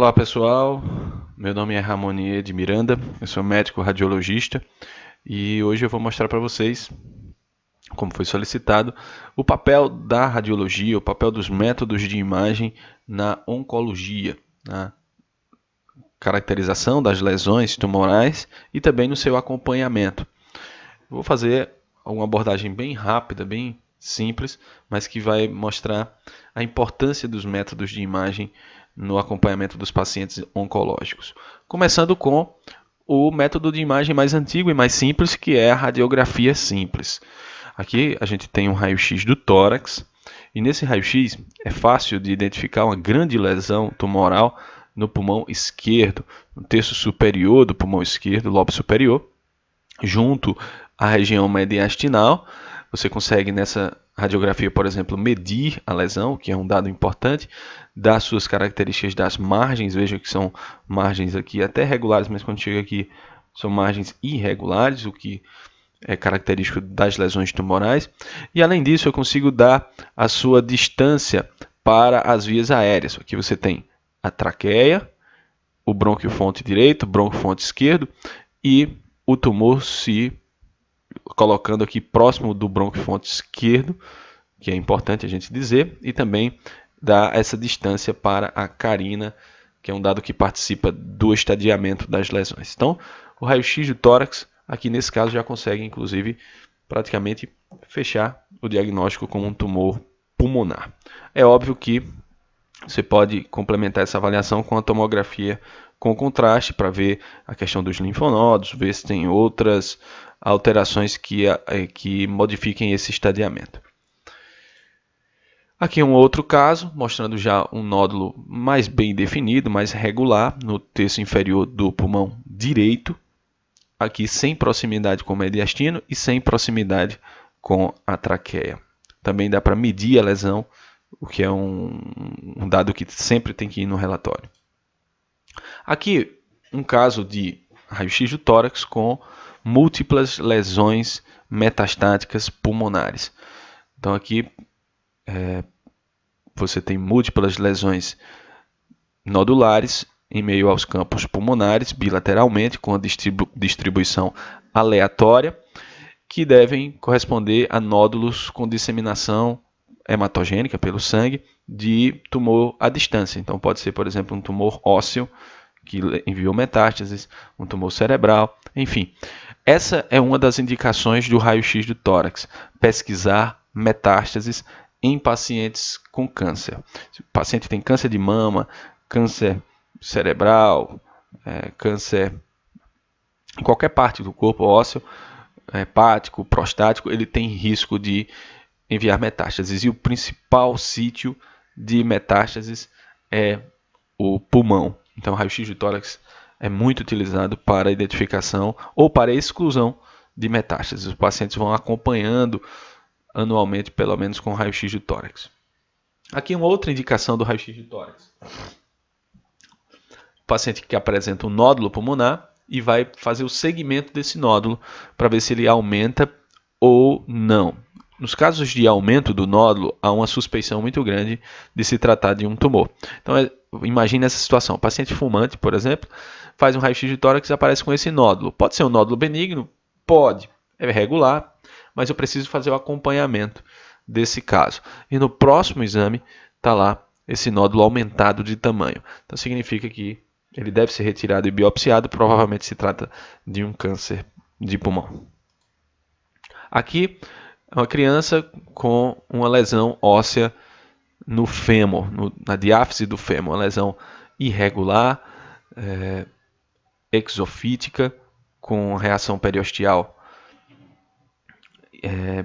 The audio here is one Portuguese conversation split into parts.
Olá pessoal, meu nome é Ramonier de Miranda, eu sou médico radiologista e hoje eu vou mostrar para vocês, como foi solicitado, o papel da radiologia, o papel dos métodos de imagem na oncologia, na caracterização das lesões tumorais e também no seu acompanhamento. Vou fazer uma abordagem bem rápida, bem simples, mas que vai mostrar a importância dos métodos de imagem no acompanhamento dos pacientes oncológicos. Começando com o método de imagem mais antigo e mais simples, que é a radiografia simples. Aqui a gente tem um raio-x do tórax, e nesse raio-x é fácil de identificar uma grande lesão tumoral no pulmão esquerdo, no terço superior do pulmão esquerdo, lobo superior, junto à região mediastinal. Você consegue nessa radiografia, por exemplo, medir a lesão, que é um dado importante, das suas características das margens. Veja que são margens aqui até regulares, mas quando chega aqui são margens irregulares, o que é característico das lesões tumorais. E além disso, eu consigo dar a sua distância para as vias aéreas. Aqui você tem a traqueia, o brônquio-fonte direito, o brônquio-fonte esquerdo e o tumor se colocando aqui próximo do brônquio-fonte esquerdo, que é importante a gente dizer, e também dá essa distância para a carina, que é um dado que participa do estadiamento das lesões. Então, o raio-x do tórax, aqui nesse caso, já consegue, inclusive, praticamente fechar o diagnóstico como um tumor pulmonar. É óbvio que você pode complementar essa avaliação com a tomografia com contraste para ver a questão dos linfonodos, ver se tem outras alterações que modifiquem esse estadiamento. Aqui um outro caso, mostrando já um nódulo mais bem definido, mais regular, no terço inferior do pulmão direito, aqui sem proximidade com o mediastino e sem proximidade com a traqueia. Também dá para medir a lesão, o que é um dado que sempre tem que ir no relatório. Aqui, um caso de raio-x do tórax com múltiplas lesões metastáticas pulmonares. Então, aqui você tem múltiplas lesões nodulares em meio aos campos pulmonares, bilateralmente, com a distribuição aleatória, que devem corresponder a nódulos com disseminação hematogênica pelo sangue de tumor à distância. Então, pode ser, por exemplo, um tumor ósseo, que enviou metástases, um tumor cerebral, enfim. Essa é uma das indicações do raio-x do tórax, pesquisar metástases em pacientes com câncer. Se o paciente tem câncer de mama, câncer cerebral, câncer em qualquer parte do corpo ósseo, hepático, prostático, ele tem risco de enviar metástases. E o principal sítio de metástases é o pulmão. Então, o raio-x do tórax é muito utilizado para a identificação ou para a exclusão de metástases. Os pacientes vão acompanhando anualmente, pelo menos com o raio-x do tórax. Aqui uma outra indicação do raio-x do tórax. O paciente que apresenta um nódulo pulmonar e vai fazer o segmento desse nódulo para ver se ele aumenta ou não. Nos casos de aumento do nódulo, há uma suspeição muito grande de se tratar de um tumor. Então, imagine essa situação. O paciente fumante, por exemplo, faz um raio-x de tórax e aparece com esse nódulo. Pode ser um nódulo benigno? Pode. É regular, mas eu preciso fazer o acompanhamento desse caso. E no próximo exame está lá esse nódulo aumentado de tamanho. Então, significa que ele deve ser retirado e biopsiado. Provavelmente se trata de um câncer de pulmão. Aqui, uma criança com uma lesão óssea no fêmur, na diáfise do fêmur, uma lesão irregular, exofítica, com reação periosteal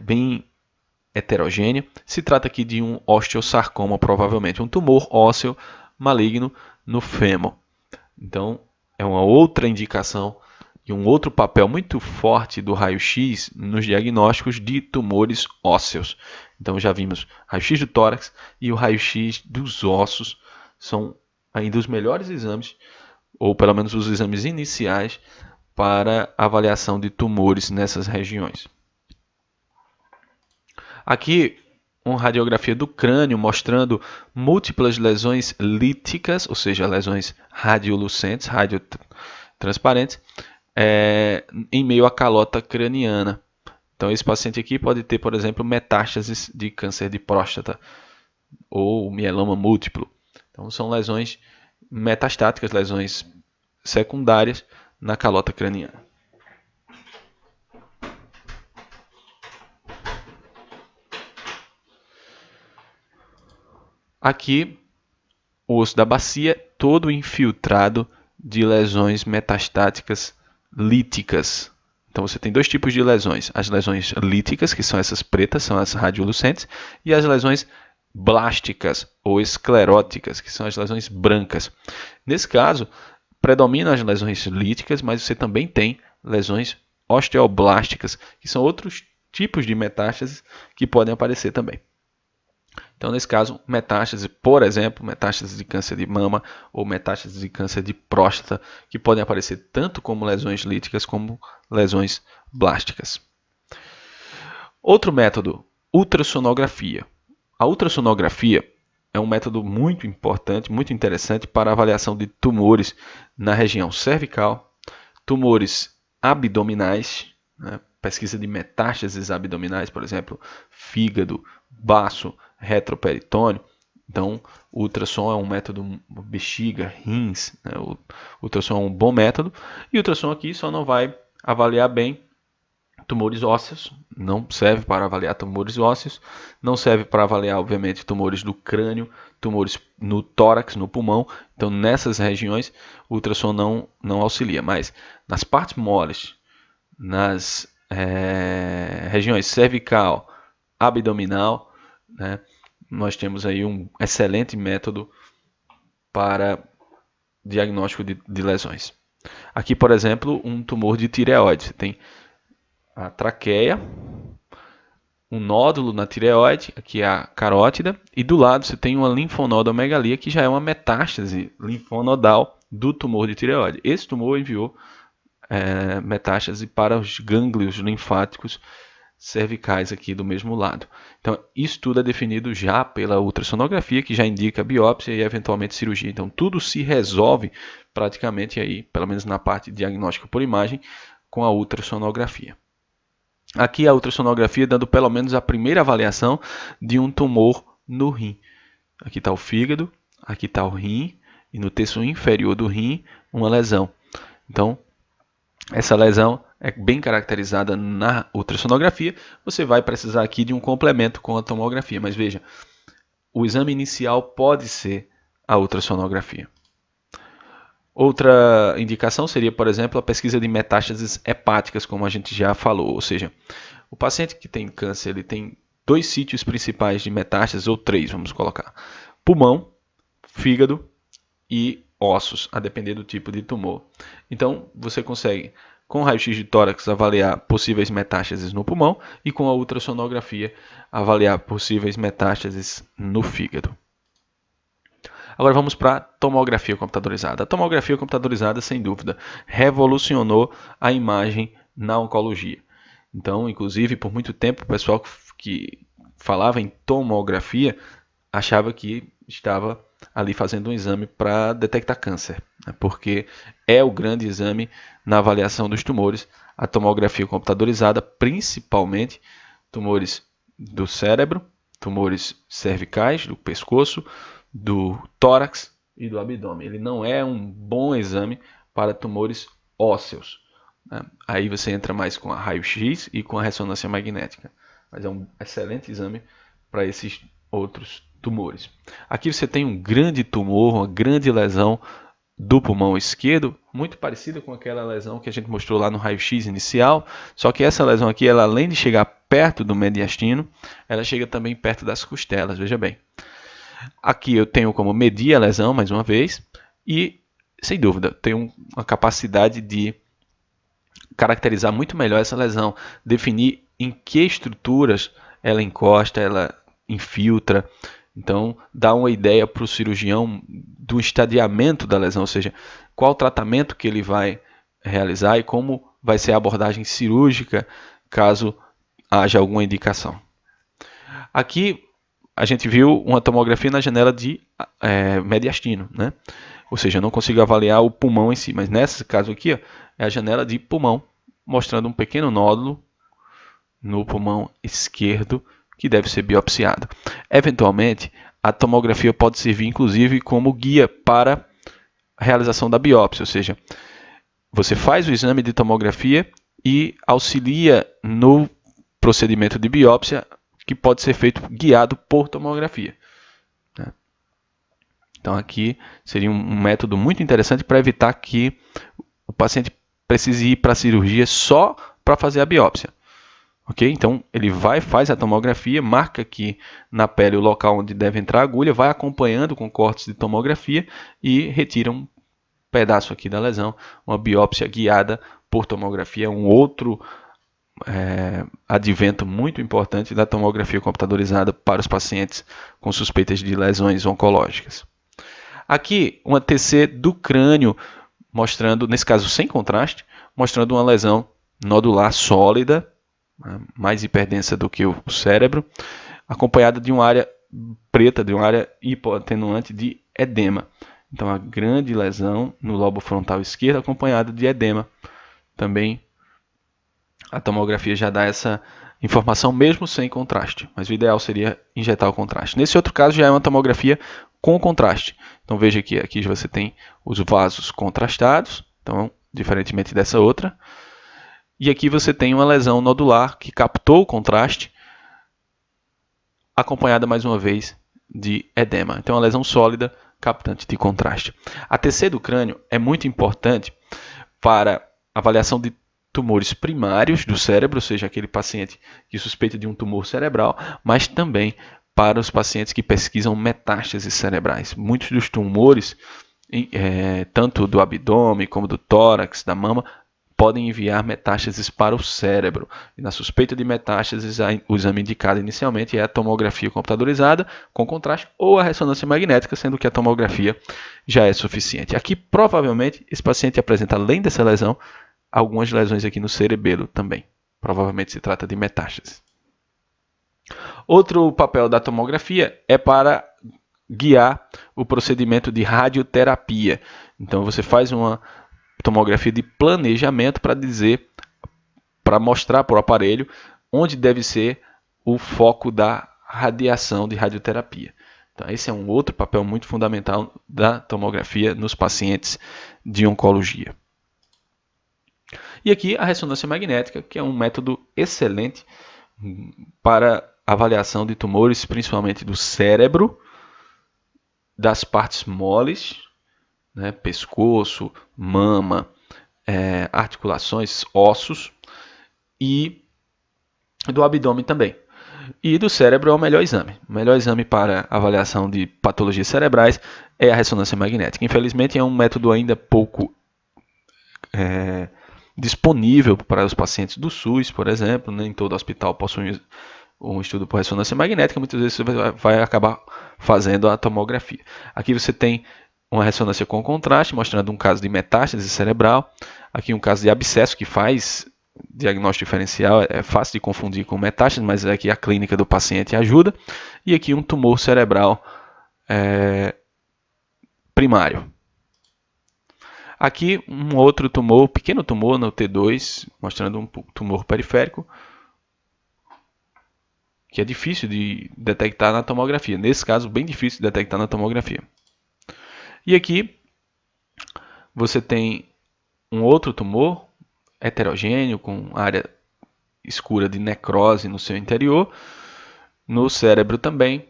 bem heterogênea. Se trata aqui de um osteosarcoma, provavelmente um tumor ósseo maligno no fêmur. Então, é uma outra indicação e um outro papel muito forte do raio-x nos diagnósticos de tumores ósseos. Então já vimos raio-x do tórax e o raio-x dos ossos são ainda os melhores exames, ou pelo menos os exames iniciais, para avaliação de tumores nessas regiões. Aqui uma radiografia do crânio mostrando múltiplas lesões líticas, ou seja, lesões radiolucentes, radiotransparentes, em meio à calota craniana. Então, esse paciente aqui pode ter, por exemplo, metástases de câncer de próstata ou mieloma múltiplo. Então, são lesões metastáticas, lesões secundárias na calota craniana. Aqui, o osso da bacia todo infiltrado de lesões metastáticas líticas. Então você tem dois tipos de lesões. As lesões líticas, que são essas pretas, são as radiolucentes, e as lesões blásticas ou escleróticas, que são as lesões brancas. Nesse caso, predominam as lesões líticas, mas você também tem lesões osteoblásticas, que são outros tipos de metástases que podem aparecer também. Então, nesse caso, metástase, por exemplo, metástase de câncer de mama ou metástase de câncer de próstata, que podem aparecer tanto como lesões líticas como lesões blásticas. Outro método, ultrassonografia. A ultrassonografia é um método muito importante, muito interessante para a avaliação de tumores na região cervical, tumores abdominais, né? Pesquisa de metástases abdominais, por exemplo, fígado, baço, retroperitônio. Então, o ultrassom é um método, bexiga, rins, né? O ultrassom é um bom método. E o ultrassom aqui só não vai avaliar bem tumores ósseos, não serve para avaliar tumores ósseos, não serve para avaliar, obviamente, tumores do crânio, tumores no tórax, no pulmão. Então, nessas regiões, o ultrassom não auxilia. Mas nas partes moles, nas regiões cervical, abdominal, né, nós temos aí um excelente método para diagnóstico de lesões. Aqui, por exemplo, um tumor de tireoide. Você tem a traqueia, um nódulo na tireoide, aqui é a carótida, e do lado você tem uma linfonodomegalia, que já é uma metástase linfonodal do tumor de tireoide. Esse tumor enviou metástase para os gânglios linfáticos cervicais aqui do mesmo lado. Então, isso tudo é definido já pela ultrassonografia, que já indica biópsia e eventualmente cirurgia. Então, tudo se resolve praticamente aí, pelo menos na parte diagnóstica por imagem, com a ultrassonografia. Aqui a ultrassonografia dando pelo menos a primeira avaliação de um tumor no rim. Aqui está o fígado, aqui está o rim, e no terço inferior do rim, uma lesão. Então, essa lesão é bem caracterizada na ultrassonografia. Você vai precisar aqui de um complemento com a tomografia. Mas veja, o exame inicial pode ser a ultrassonografia. Outra indicação seria, por exemplo, a pesquisa de metástases hepáticas, como a gente já falou. Ou seja, o paciente que tem câncer, ele tem dois sítios principais de metástases, ou três, vamos colocar. Pulmão, fígado e ossos, a depender do tipo de tumor. Então, você consegue, com raio-x de tórax, avaliar possíveis metástases no pulmão e com a ultrassonografia, avaliar possíveis metástases no fígado. Agora vamos para a tomografia computadorizada. A tomografia computadorizada, sem dúvida, revolucionou a imagem na oncologia. Então, inclusive, por muito tempo, o pessoal que falava em tomografia achava que estava ali fazendo um exame para detectar câncer, né? Porque é o grande exame na avaliação dos tumores, a tomografia computadorizada, principalmente tumores do cérebro, tumores cervicais, do pescoço, do tórax e do abdômen. Ele não é um bom exame para tumores ósseos, né? Aí você entra mais com a raio-x e com a ressonância magnética, mas é um excelente exame para esses outros tumores. Aqui você tem um grande tumor, uma grande lesão do pulmão esquerdo, muito parecida com aquela lesão que a gente mostrou lá no raio-x inicial, só que essa lesão aqui, ela, além de chegar perto do mediastino, ela chega também perto das costelas, veja bem. Aqui eu tenho como medir a lesão, mais uma vez, e, sem dúvida, tenho uma capacidade de caracterizar muito melhor essa lesão, definir em que estruturas ela encosta, ela infiltra. Então, dá uma ideia para o cirurgião do estadiamento da lesão, ou seja, qual o tratamento que ele vai realizar e como vai ser a abordagem cirúrgica caso haja alguma indicação. Aqui a gente viu uma tomografia na janela de mediastino, né? Ou seja, eu não consigo avaliar o pulmão em si, mas nesse caso aqui, ó, é a janela de pulmão, mostrando um pequeno nódulo no pulmão esquerdo que deve ser biopsiado. Eventualmente, a tomografia pode servir inclusive como guia para a realização da biópsia, ou seja, você faz o exame de tomografia e auxilia no procedimento de biópsia que pode ser feito guiado por tomografia. Então aqui seria um método muito interessante para evitar que o paciente precise ir para a cirurgia só para fazer a biópsia. Okay? Então ele faz a tomografia, marca aqui na pele o local onde deve entrar a agulha, vai acompanhando com cortes de tomografia e retira um pedaço aqui da lesão. Uma biópsia guiada por tomografia, um outro advento muito importante da tomografia computadorizada para os pacientes com suspeitas de lesões oncológicas. Aqui, uma TC do crânio, mostrando, nesse caso sem contraste, mostrando uma lesão nodular sólida, mais hiperdensa do que o cérebro, acompanhada de uma área preta, de uma área hipoatenuante de edema. Então, a grande lesão no lobo frontal esquerdo, acompanhada de edema. Também a tomografia já dá essa informação mesmo sem contraste, mas o ideal seria injetar o contraste. Nesse outro caso, já é uma tomografia com contraste. Então veja que aqui você tem os vasos contrastados, então diferentemente dessa outra. E aqui você tem uma lesão nodular que captou o contraste, acompanhada mais uma vez de edema. Então é uma lesão sólida captante de contraste. A TC do crânio é muito importante para avaliação de tumores primários do cérebro, ou seja, aquele paciente que suspeita de um tumor cerebral, mas também para os pacientes que pesquisam metástases cerebrais. Muitos dos tumores, tanto do abdômen como do tórax, da mama, podem enviar metástases para o cérebro. E na suspeita de metástases, o exame indicado inicialmente é a tomografia computadorizada com contraste ou a ressonância magnética, sendo que a tomografia já é suficiente. Aqui, provavelmente, esse paciente apresenta, além dessa lesão, algumas lesões aqui no cerebelo também. Provavelmente se trata de metástases. Outro papel da tomografia é para guiar o procedimento de radioterapia. Então você faz uma tomografia de planejamento para mostrar para o aparelho onde deve ser o foco da radiação de radioterapia. Então esse é um outro papel muito fundamental da tomografia nos pacientes de oncologia. E aqui a ressonância magnética, que é um método excelente para avaliação de tumores, principalmente do cérebro, das partes moles, né, pescoço, mama, articulações, ossos, e do abdômen também. E do cérebro é o melhor exame. O melhor exame para avaliação de patologias cerebrais é a ressonância magnética. Infelizmente é um método ainda pouco disponível para os pacientes do SUS, por exemplo. Nem todo hospital possui um estudo por ressonância magnética, muitas vezes você vai acabar fazendo a tomografia. Aqui você tem uma ressonância com contraste, mostrando um caso de metástase cerebral. Aqui um caso de abscesso que faz diagnóstico diferencial, é fácil de confundir com metástase, mas aqui a clínica do paciente ajuda. E aqui um tumor cerebral primário. Aqui um outro tumor, pequeno tumor no T2, mostrando um tumor periférico, que é difícil de detectar na tomografia. Nesse caso, bem difícil de detectar na tomografia. E aqui você tem um outro tumor heterogêneo, com área escura de necrose no seu interior, no cérebro também,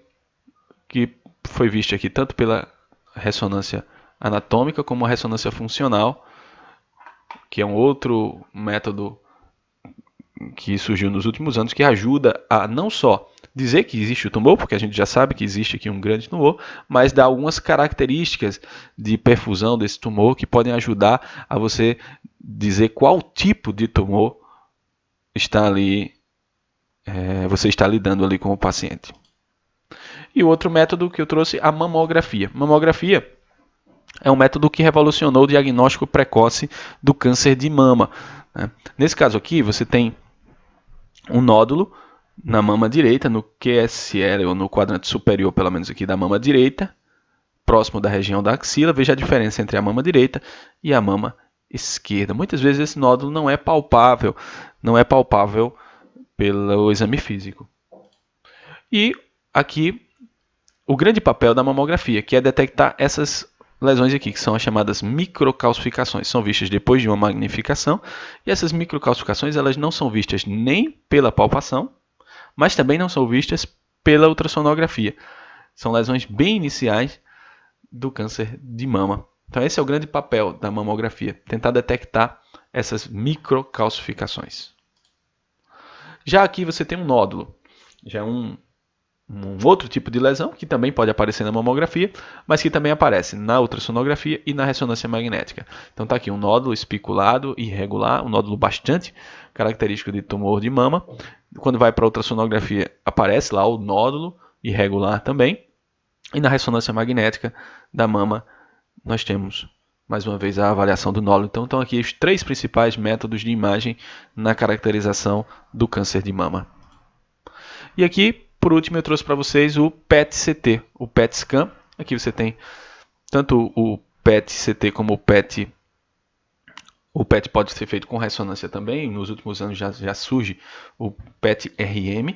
que foi visto aqui tanto pela ressonância anatômica como a ressonância funcional, que é um outro método que surgiu nos últimos anos, que ajuda a não só dizer que existe o tumor, porque a gente já sabe que existe aqui um grande tumor, mas dá algumas características de perfusão desse tumor que podem ajudar a você dizer qual tipo de tumor está ali, você está lidando ali com o paciente. E o outro método que eu trouxe, a mamografia. Mamografia é um método que revolucionou o diagnóstico precoce do câncer de mama. Nesse caso aqui, você tem um nódulo na mama direita, no QSL, ou no quadrante superior, pelo menos aqui da mama direita, próximo da região da axila. Veja a diferença entre a mama direita e a mama esquerda. Muitas vezes esse nódulo não é palpável pelo exame físico. E aqui o grande papel da mamografia, que é detectar essas lesões aqui, que são as chamadas microcalcificações. São vistas depois de uma magnificação, e essas microcalcificações elas não são vistas nem pela palpação, mas também não são vistas pela ultrassonografia. São lesões bem iniciais do câncer de mama. Então esse é o grande papel da mamografia, tentar detectar essas microcalcificações. Já aqui você tem um nódulo, já é um outro tipo de lesão que também pode aparecer na mamografia, mas que também aparece na ultrassonografia e na ressonância magnética. Então está aqui um nódulo espiculado, irregular, um nódulo bastante característico de tumor de mama. Quando vai para a ultrassonografia aparece lá o nódulo irregular também. E na ressonância magnética da mama nós temos mais uma vez a avaliação do nódulo. Então estão aqui os 3 principais métodos de imagem na caracterização do câncer de mama. E aqui, por último, eu trouxe para vocês o PET-CT, o PET scan. Aqui você tem tanto o PET-CT como o PET. O PET pode ser feito com ressonância também. Nos últimos anos já surge o PET-RM.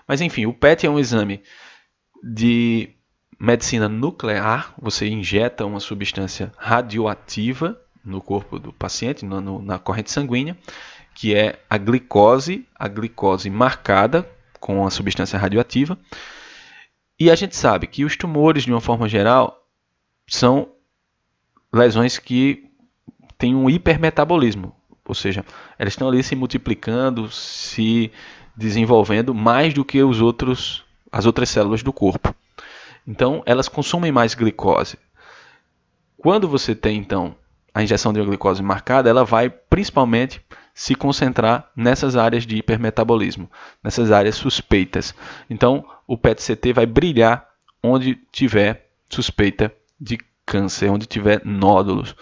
Mas enfim, o PET é um exame de medicina nuclear. Você injeta uma substância radioativa no corpo do paciente, na corrente sanguínea, que é a glicose marcada com a substância radioativa. E a gente sabe que os tumores, de uma forma geral, são lesões que têm um hipermetabolismo, ou seja, elas estão ali se multiplicando, se desenvolvendo mais do que as outras células do corpo. Então, elas consomem mais glicose. Quando você tem, então, a injeção de uma glicose marcada, ela vai principalmente se concentrar nessas áreas de hipermetabolismo, nessas áreas suspeitas. Então, o PET-CT vai brilhar onde tiver suspeita de câncer, onde tiver nódulos.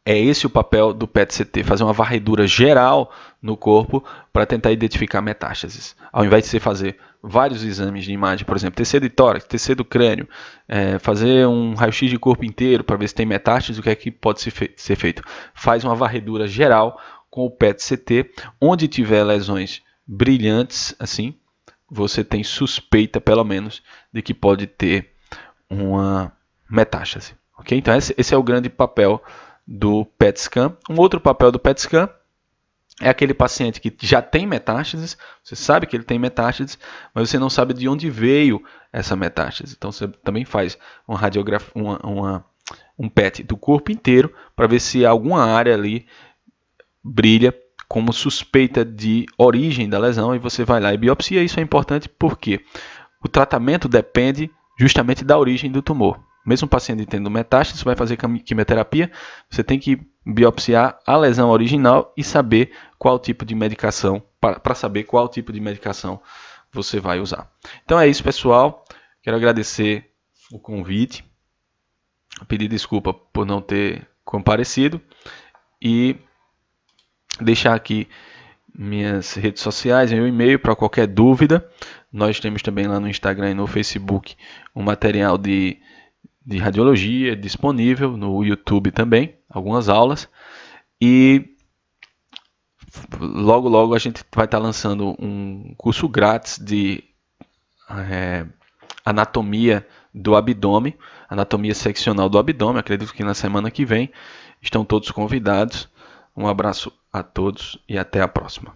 É esse o papel do PET-CT, fazer uma varredura geral no corpo para tentar identificar metástases. Ao invés de você fazer vários exames de imagem, por exemplo, TC de tórax, TC do crânio, fazer um raio-x de corpo inteiro para ver se tem metástases, o que é que pode ser feito? Faz uma varredura geral com o PET-CT, onde tiver lesões brilhantes, assim, você tem suspeita, pelo menos, de que pode ter uma metástase. Okay? Então esse é o grande papel do PET scan. Um outro papel do PET scan é aquele paciente que já tem metástases, você sabe que ele tem metástases, mas você não sabe de onde veio essa metástase. Então você também faz uma radiografia, um PET do corpo inteiro para ver se alguma área ali brilha como suspeita de origem da lesão e você vai lá e biopsia. Isso é importante porque o tratamento depende justamente da origem do tumor. Mesmo o paciente tendo metástase, você vai fazer quimioterapia, você tem que biopsiar a lesão original e saber qual tipo de medicação, para saber qual tipo de medicação você vai usar. Então é isso, pessoal. Quero agradecer o convite, pedir desculpa por não ter comparecido e deixar aqui minhas redes sociais, meu e-mail para qualquer dúvida. Nós temos também lá no Instagram e no Facebook um material de radiologia disponível, no YouTube também, algumas aulas. E logo a gente vai estar lançando um curso grátis de anatomia do abdômen, anatomia seccional do abdômen. Acredito que na semana que vem estão todos convidados. Um abraço a todos e até a próxima.